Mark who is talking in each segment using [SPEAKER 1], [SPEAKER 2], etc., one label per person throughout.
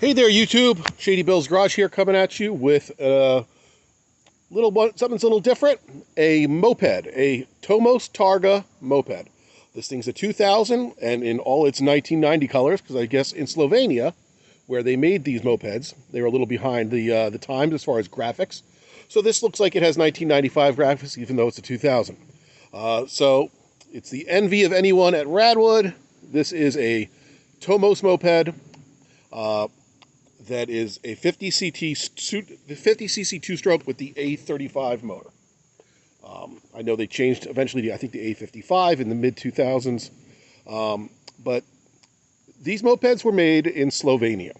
[SPEAKER 1] Hey there, YouTube. Shady Bill's Garage here, coming at you with something's a little different. A moped, a Tomos Targa moped. This thing's a 2000 and in all its 1990 colors, because I guess in Slovenia, where they made these mopeds, they were a little behind the times as far as graphics. So this looks like it has 1995 graphics, even though it's a 2000. So it's the envy of anyone at Radwood. This is a Tomos moped. That is a 50cc two-stroke with the A35 motor. I know they changed eventually to, I think, the A55 in the mid-2000s. But these mopeds were made in Slovenia.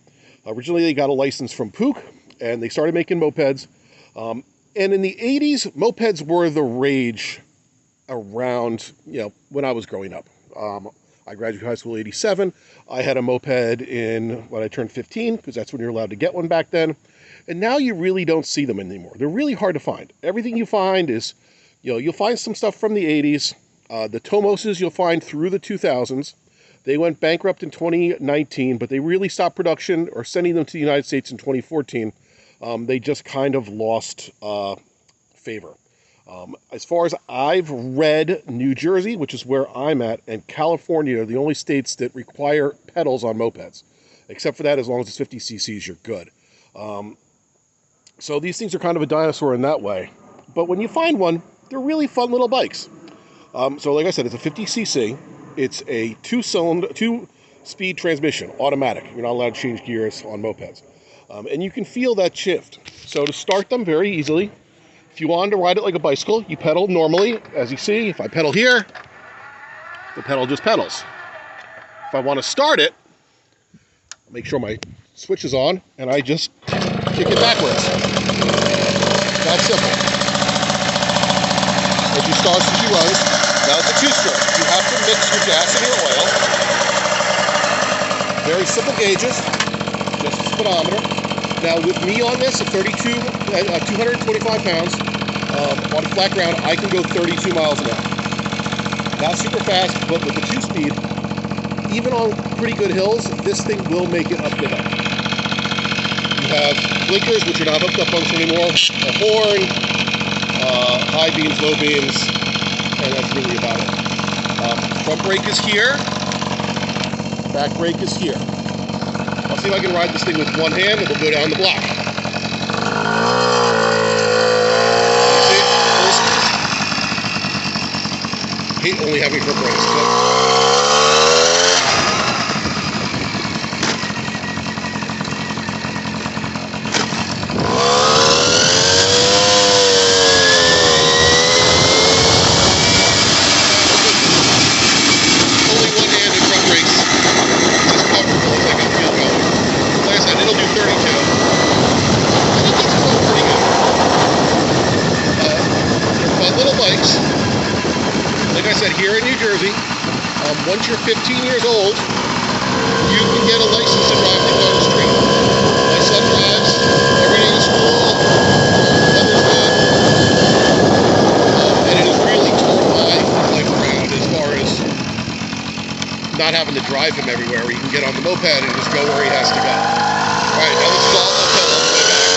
[SPEAKER 1] Originally, they got a license from PUK, and they started making mopeds. And in the 80s, mopeds were the rage around, when I was growing up. I graduated high school in 87. I had a moped when I turned 15, because that's when you're allowed to get one back then. And now you really don't see them anymore. They're really hard to find. Everything you find is, you'll find some stuff from the 80s. The Tomoses you'll find through the 2000s. They went bankrupt in 2019, but they really stopped production or sending them to the United States in 2014. They just kind of lost favor. As far as I've read, New Jersey, which is where I'm at, and California are the only states that require pedals on mopeds. Except for that, as long as it's 50 cc's, you're good. So these things are kind of a dinosaur in that way. But when you find one, they're really fun little bikes. So like I said, it's a 50 cc. It's a two-speed transmission, automatic. You're not allowed to change gears on mopeds. And you can feel that shift. So to start them very easily, if you wanted to ride it like a bicycle, you pedal normally. As you see, if I pedal here, the pedal just pedals. If I want to start it, make sure my switch is on, and I just kick it backwards. That simple. As you start, as you run, now it's a two-stroke. You have to mix your gas and your oil. Very simple gauges, just a speedometer. Now with me on this, 225 pounds, on flat ground, I can go 32 miles an hour. Not super fast, but with the two-speed, even on pretty good hills, this thing will make it up the hill. You have blinkers, which are not hooked up functional anymore, a horn, high beams, low beams, and that's really about it. Front brake is here, back brake is here. I'll see if I can ride this thing with one hand, and we'll go down the block. I hate only having front brakes, but only one-handed front brakes is comfortable as I can feel going. Like I said, it'll do 32. I think that's still pretty good. They're fun little bikes. Like I said, here in New Jersey, once you're 15 years old, you can get a license to drive things on the street. My son drives every day to school, mother's good, and it has really turned my life around as far as not having to drive him everywhere, where he can get on the moped and just go where he has to go. Alright, now this is all uphill on the way back.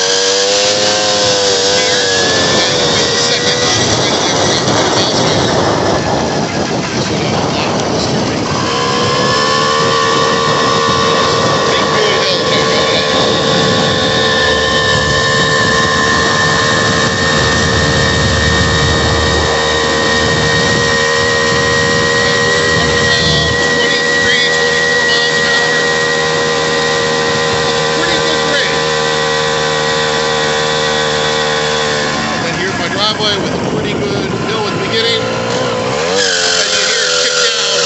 [SPEAKER 1] With a pretty good hill at the beginning, and you hear it kick down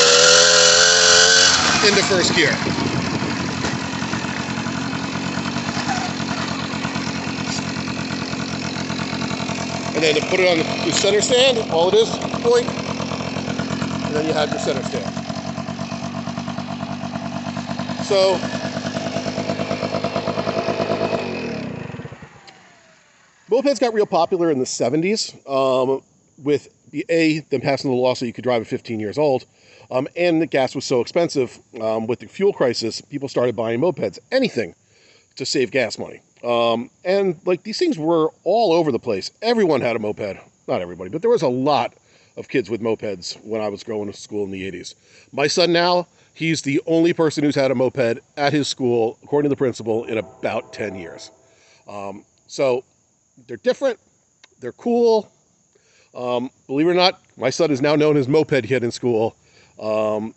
[SPEAKER 1] into first gear. And then to put it on the center stand, all it is, blink, and then you have your center stand. So mopeds got real popular in the 70s with them passing the law so you could drive at 15 years old. And the gas was so expensive with the fuel crisis, people started buying mopeds. Anything to save gas money. And like these things were all over the place. Everyone had a moped. Not everybody, but there was a lot of kids with mopeds when I was going to school in the 80s. My son now, he's the only person who's had a moped at his school, according to the principal, in about 10 years. So they're different. They're cool. Believe it or not, my son is now known as Moped Kid in school. And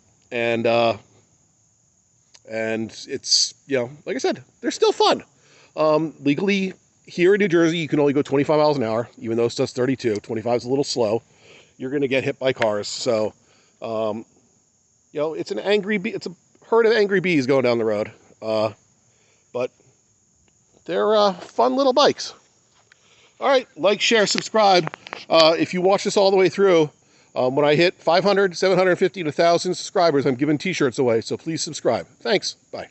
[SPEAKER 1] it's, you know, like I said, they're still fun. Legally, here in New Jersey, you can only go 25 miles an hour, even though it says 32. 25 is a little slow. You're going to get hit by cars. So, you know, it's it's a herd of angry bees going down the road. But they're fun little bikes. All right, like, share, subscribe. If you watch this all the way through, when I hit 500, 750 to 1,000 subscribers, I'm giving t-shirts away. So please subscribe. Thanks. Bye.